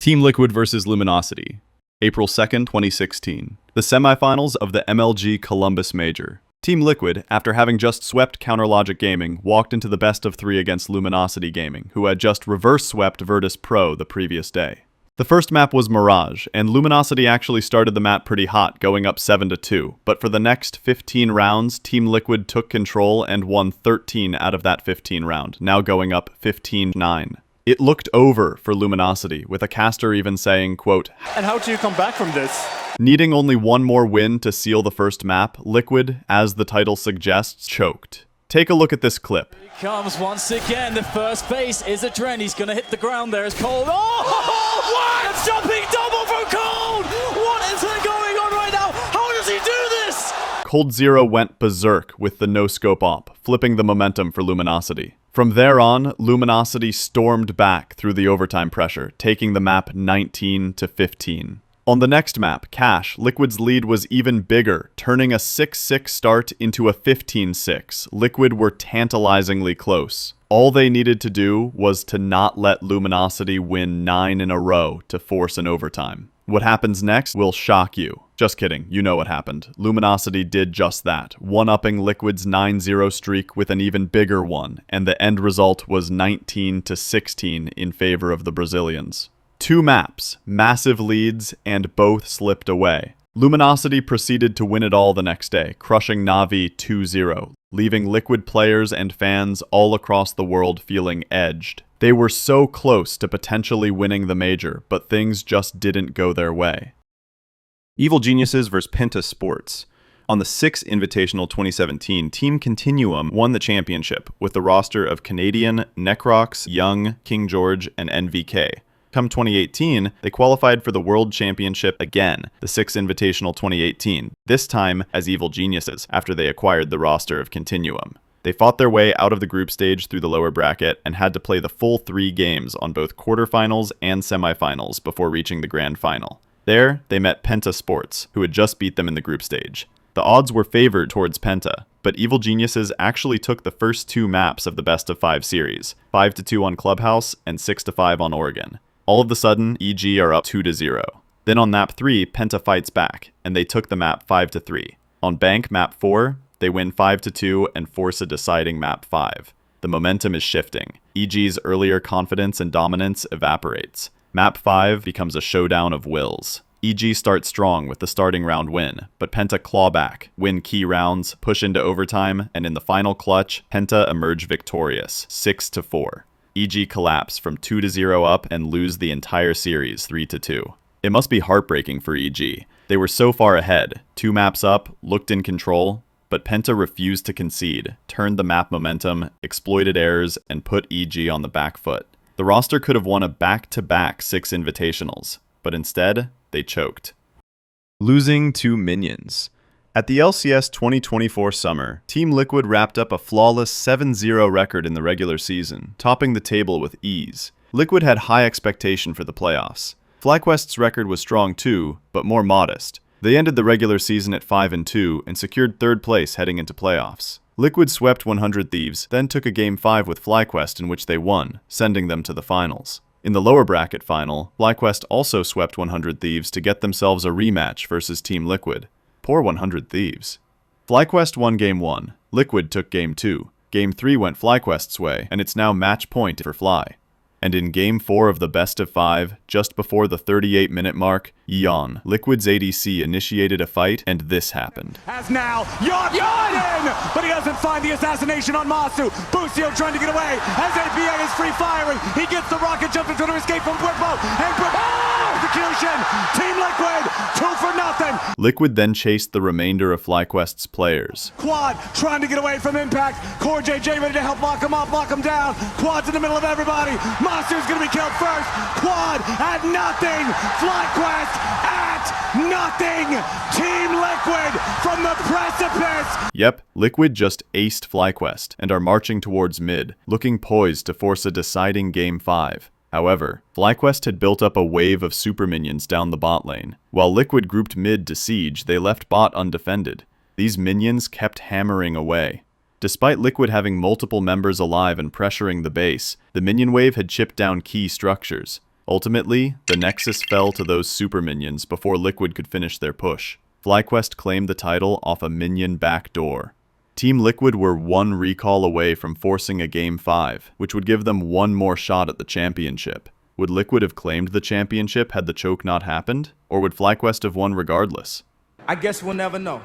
Team Liquid versus Luminosity, April 2nd, 2016. The semifinals of the MLG Columbus Major. Team Liquid, after having just swept Counterlogic Gaming, walked into the best of 3 against Luminosity Gaming, who had just reverse-swept Virtus Pro the previous day. The first map was Mirage, and Luminosity actually started the map pretty hot, going up 7-2, but for the next 15 rounds, Team Liquid took control and won 13 out of that 15 round, now going up 15-9. It looked over for Luminosity, with a caster even saying, quote, "And how do you come back from this?" Needing only one more win to seal the first map, Liquid, as the title suggests, choked. Take a look at this clip. Here comes once again, the first base is a Dren, he's gonna hit the ground there as Cole. Oh, what? A jumping double from Cole! What is going on right now? How does he do this? Cold Zero went berserk with the no-scope op, flipping the momentum for Luminosity. From there on, Luminosity stormed back through the overtime pressure, taking the map 19-15. On the next map, Cash, Liquid's lead was even bigger, turning a 6-6 start into a 15-6. Liquid were tantalizingly close. All they needed to do was to not let Luminosity win 9 in a row to force an overtime. What happens next will shock you. Just kidding, you know what happened. Luminosity did just that, one-upping Liquid's 9-0 streak with an even bigger one, and the end result was 19-16 in favor of the Brazilians. 2 maps, massive leads, and both slipped away. Luminosity proceeded to win it all the next day, crushing Na'Vi 2-0, leaving Liquid players and fans all across the world feeling edged. They were so close to potentially winning the major, but things just didn't go their way. Evil Geniuses vs PENTA Sports. On the 6th Invitational 2017, Team Continuum won the championship with the roster of Canadian, Necrox, Young, King George, and NVK. Come 2018, they qualified for the World Championship again, the 6th Invitational 2018, this time as Evil Geniuses, after they acquired the roster of Continuum. They fought their way out of the group stage through the lower bracket and had to play the full 3 games on both quarterfinals and semifinals before reaching the grand final. There, they met PENTA Sports, who had just beat them in the group stage. The odds were favored towards PENTA, but Evil Geniuses actually took the first 2 maps of the best of 5 series, 5-2 on Clubhouse and 6-5 on Oregon. All of a sudden, EG are up 2-0. Then on map 3, PENTA fights back, and they took the map 5-3. On Bank map 4, they win 5-2 and force a deciding map 5. The momentum is shifting. EG's earlier confidence and dominance evaporates. Map 5 becomes a showdown of wills. EG starts strong with the starting round win, but PENTA claw back, win key rounds, push into overtime, and in the final clutch, PENTA emerge victorious, 6-4. EG collapse from 2-0 up and lose the entire series 3-2. It must be heartbreaking for EG. They were so far ahead, 2 maps up, looked in control, but PENTA refused to concede, turned the map momentum, exploited errors, and put EG on the back foot. The roster could have won a back-to-back 6 invitationals, but instead, they choked. Losing to Minions. At the LCS 2024 summer, Team Liquid wrapped up a flawless 7-0 record in the regular season, topping the table with ease. Liquid had high expectation for the playoffs. FlyQuest's record was strong too, but more modest. They ended the regular season at 5-2 and secured 3rd place heading into playoffs. Liquid swept 100 Thieves, then took a Game 5 with FlyQuest in which they won, sending them to the finals. In the lower bracket final, FlyQuest also swept 100 Thieves to get themselves a rematch versus Team Liquid. Poor 100 Thieves. FlyQuest won Game 1, Liquid took Game 2. Game 3 went FlyQuest's way, and it's now match point for Fly. And in Game 4 of the best of 5, just before the 38-minute mark, Yeon, Liquid's ADC, initiated a fight, and this happened. As now, Yeon in! But he doesn't find the assassination on Masu. Busio trying to get away, as APA is free firing. He gets the rocket jump and trying to escape from Bwipo, and execution! Team Liquid, 2-0! Liquid then chased the remainder of FlyQuest's players. Quad trying to get away from Impact. Core JJ ready to help lock him up, lock him down. Quad's in the middle of everybody. Masu's gonna be killed first. Quad at nothing. FlyQuest at nothing. Team Liquid from the precipice. Yep, Liquid just aced FlyQuest and are marching towards mid, looking poised to force a deciding Game 5. However, FlyQuest had built up a wave of super minions down the bot lane. While Liquid grouped mid to siege, they left bot undefended. These minions kept hammering away. Despite Liquid having multiple members alive and pressuring the base, the minion wave had chipped down key structures. Ultimately, the Nexus fell to those super minions before Liquid could finish their push. FlyQuest claimed the title off a minion backdoor. Team Liquid were one recall away from forcing a Game 5, which would give them one more shot at the championship. Would Liquid have claimed the championship had the choke not happened? Or would FlyQuest have won regardless? I guess we'll never know.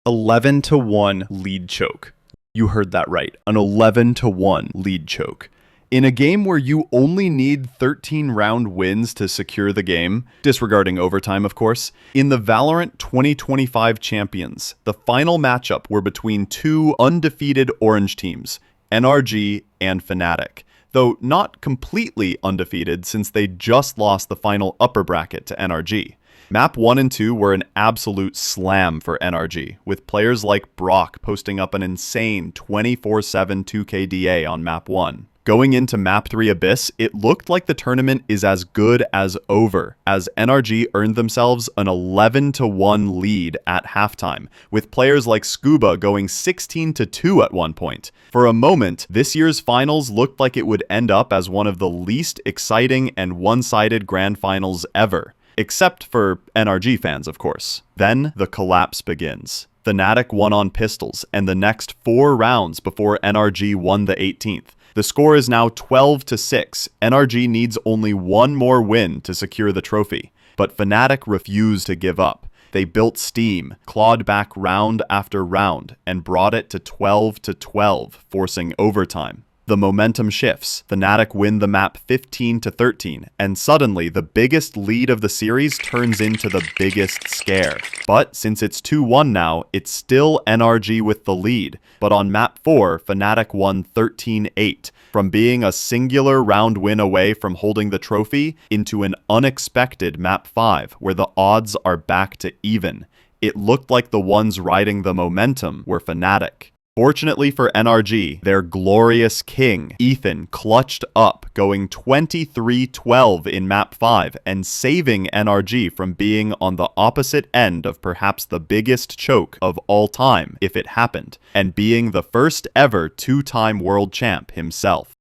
11-1 lead choke. You heard that right. An 11-1 lead choke. In a game where you only need 13 round wins to secure the game, disregarding overtime of course, in the Valorant 2025 Champions, the final matchup were between two undefeated orange teams, NRG and Fnatic, though not completely undefeated since they just lost the final upper bracket to NRG. Map 1 and 2 were an absolute slam for NRG, with players like Brock posting up an insane 24/7 2KDA on Map 1. Going into Map 3 Abyss, it looked like the tournament is as good as over, as NRG earned themselves an 11-1 lead at halftime, with players like Scuba going 16-2 at one point. For a moment, this year's finals looked like it would end up as one of the least exciting and one-sided grand finals ever. Except for NRG fans, of course. Then, the collapse begins. Fnatic won on pistols, and the next 4 rounds before NRG won the 18th. The score is now 12-6. NRG needs only one more win to secure the trophy. But Fnatic refused to give up. They built steam, clawed back round after round, and brought it to 12-12, forcing overtime. The momentum shifts, Fnatic win the map 15-13, and suddenly the biggest lead of the series turns into the biggest scare. But since it's 2-1 now, it's still NRG with the lead, but on map 4, Fnatic won 13-8, from being a singular round win away from holding the trophy into an unexpected map 5, where the odds are back to even. It looked like the ones riding the momentum were Fnatic. Fortunately for NRG, their glorious king, Ethan, clutched up, going 23-12 in map 5 and saving NRG from being on the opposite end of perhaps the biggest choke of all time if it happened, and being the first ever 2-time world champ himself.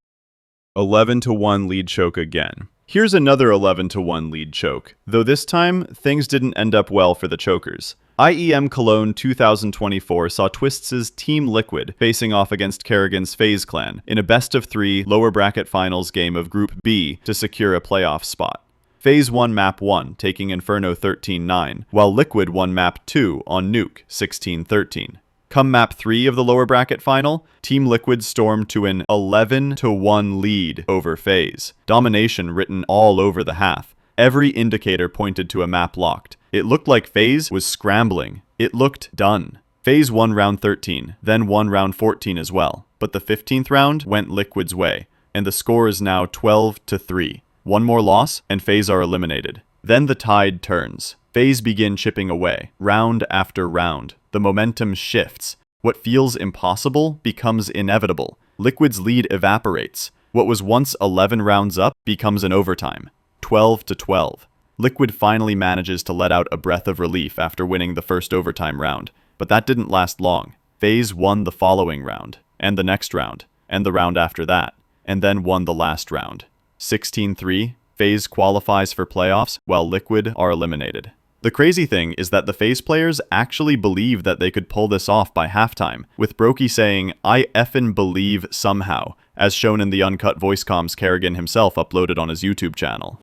11-1 lead choke again. Here's another 11-1 lead choke, though this time things didn't end up well for the chokers. IEM Cologne 2024 saw Twists' Team Liquid facing off against Kerrigan's FaZe Clan in a best-of-3 lower bracket finals game of Group B to secure a playoff spot. FaZe won Map 1, taking Inferno 13-9, while Liquid won Map 2 on Nuke 16-13. Come Map 3 of the lower bracket final, Team Liquid stormed to an 11-1 lead over FaZe, domination written all over the half. Every indicator pointed to a map locked. It looked like FaZe was scrambling. It looked done. FaZe won round 13, then won round 14 as well, but the 15th round went Liquid's way, and the score is now 12-3. One more loss, and FaZe are eliminated. Then the tide turns. FaZe begin chipping away, round after round. The momentum shifts. What feels impossible becomes inevitable. Liquid's lead evaporates. What was once 11 rounds up becomes an overtime. 12-12. Liquid finally manages to let out a breath of relief after winning the first overtime round, but that didn't last long. FaZe won the following round, and the next round, and the round after that, and then won the last round. 16-3, FaZe qualifies for playoffs while Liquid are eliminated. The crazy thing is that the FaZe players actually believe that they could pull this off by halftime, with Brokey saying, "I effin' believe somehow," as shown in the uncut voice comms Kerrigan himself uploaded on his YouTube channel.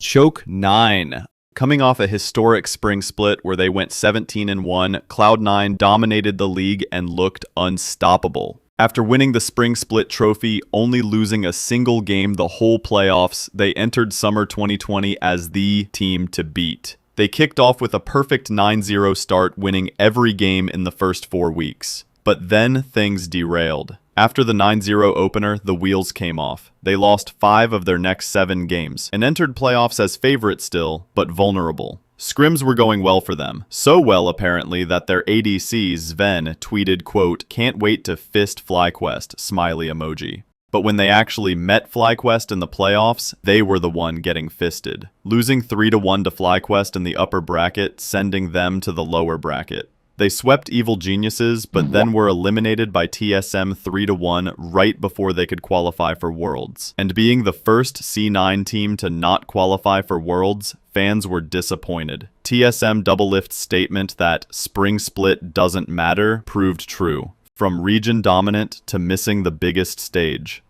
Choke 9. Coming off a historic spring split where they went 17-1, Cloud9 dominated the league and looked unstoppable. After winning the spring split trophy, only losing a single game the whole playoffs, they entered summer 2020 as the team to beat. They kicked off with a perfect 9-0 start, winning every game in the first 4 weeks. But then things derailed. After the 9-0 opener, the wheels came off. They lost 5 of their next 7 games, and entered playoffs as favorites still, but vulnerable. Scrims were going well for them. So well, apparently, that their ADC, Sven, tweeted, quote, "Can't wait to fist FlyQuest," smiley emoji. But when they actually met FlyQuest in the playoffs, they were the one getting fisted. Losing 3-1 to FlyQuest in the upper bracket, sending them to the lower bracket. They swept Evil Geniuses, but then were eliminated by TSM 3-1 right before they could qualify for Worlds. And being the first C9 team to not qualify for Worlds, fans were disappointed. TSM Doublelift's statement that spring split doesn't matter proved true. From region dominant to missing the biggest stage.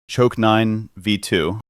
Choke 9 V2.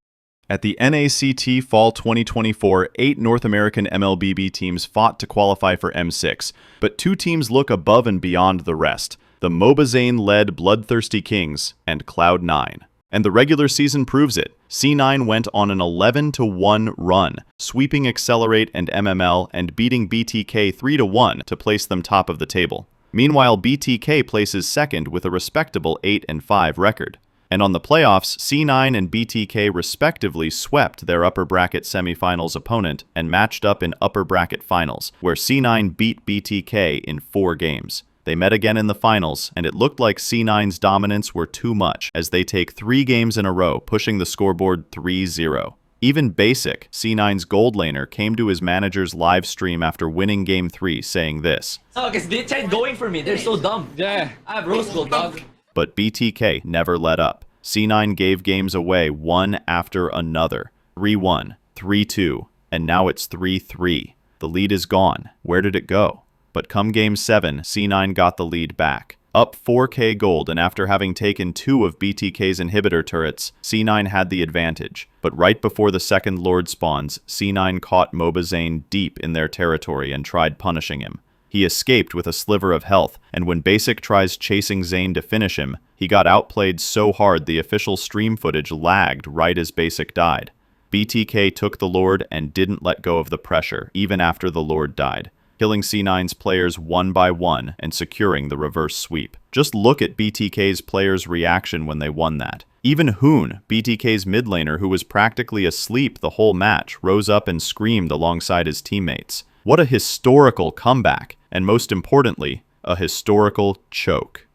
At the NACT Fall 2024, 8 North American MLBB teams fought to qualify for M6, but 2 teams look above and beyond the rest, the Mobazane-led Bloodthirsty Kings and Cloud9. And the regular season proves it. C9 went on an 11-1 run, sweeping Accelerate and MML and beating BTK 3-1 to place them top of the table. Meanwhile, BTK places second with a respectable 8-5 record. And on the playoffs, C9 and BTK respectively swept their upper bracket semifinals opponent and matched up in upper bracket finals, where C9 beat BTK in 4 games. They met again in the finals, and it looked like C9's dominance were too much, as they take 3 games in a row, pushing the scoreboard 3-0. Even Basic, C9's gold laner, came to his manager's live stream after winning Game 3, saying this. Oh, because they tried going for me. They're so dumb. Yeah. I have rose gold, dog. But BTK never let up. C9 gave games away one after another. 3-1, 3-2, and now it's 3-3. The lead is gone. Where did it go? But come Game 7, C9 got the lead back. Up 4k gold, and after having taken 2 of BTK's inhibitor turrets, C9 had the advantage. But right before the second Lord spawns, C9 caught Mobazane deep in their territory and tried punishing him. He escaped with a sliver of health, and when Basic tries chasing Zane to finish him, he got outplayed so hard the official stream footage lagged right as Basic died. BTK took the Lord and didn't let go of the pressure, even after the Lord died, killing C9's players one by one and securing the reverse sweep. Just look at BTK's players' reaction when they won that. Even Hoon, BTK's mid laner who was practically asleep the whole match, rose up and screamed alongside his teammates. What a historical comeback, and most importantly, a historical choke.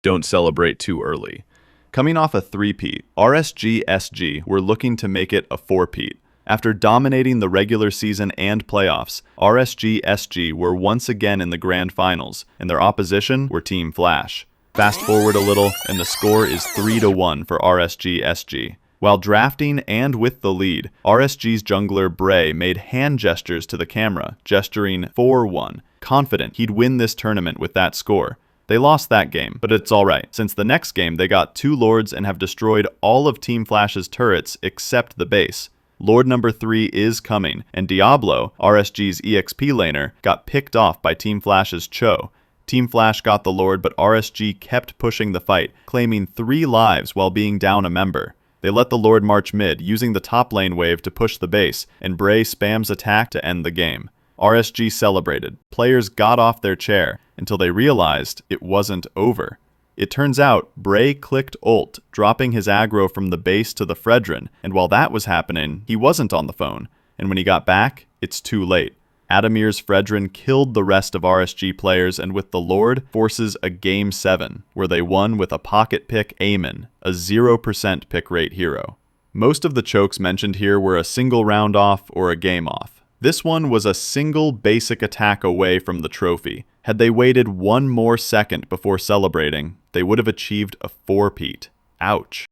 Don't celebrate too early. Coming off a 3-peat, RSG-SG were looking to make it a 4-peat. After dominating the regular season and playoffs, RSG-SG were once again in the grand finals, and their opposition were Team Flash. Fast forward a little, and the score is 3-1 for RSG-SG. While drafting and with the lead, RSG's jungler Bray made hand gestures to the camera, gesturing 4-1, confident he'd win this tournament with that score. They lost that game, but it's alright, since the next game they got 2 Lords and have destroyed all of Team Flash's turrets except the base. Lord number 3 is coming, and Diablo, RSG's EXP laner, got picked off by Team Flash's Cho. Team Flash got the Lord, but RSG kept pushing the fight, claiming 3 lives while being down a member. They let the Lord march mid, using the top lane wave to push the base, and Bray spams attack to end the game. RSG celebrated. Players got off their chair until they realized it wasn't over. It turns out Bray clicked ult, dropping his aggro from the base to the Fredrin, and while that was happening, he wasn't on the phone. And when he got back, it's too late. Adamir's Fredrin killed the rest of RSG players, and with the Lord, forces a Game 7, where they won with a pocket pick Aemon, a 0% pick rate hero. Most of the chokes mentioned here were a single round off or a game off. This one was a single basic attack away from the trophy. Had they waited one more second before celebrating, they would have achieved a 4-peat. Ouch.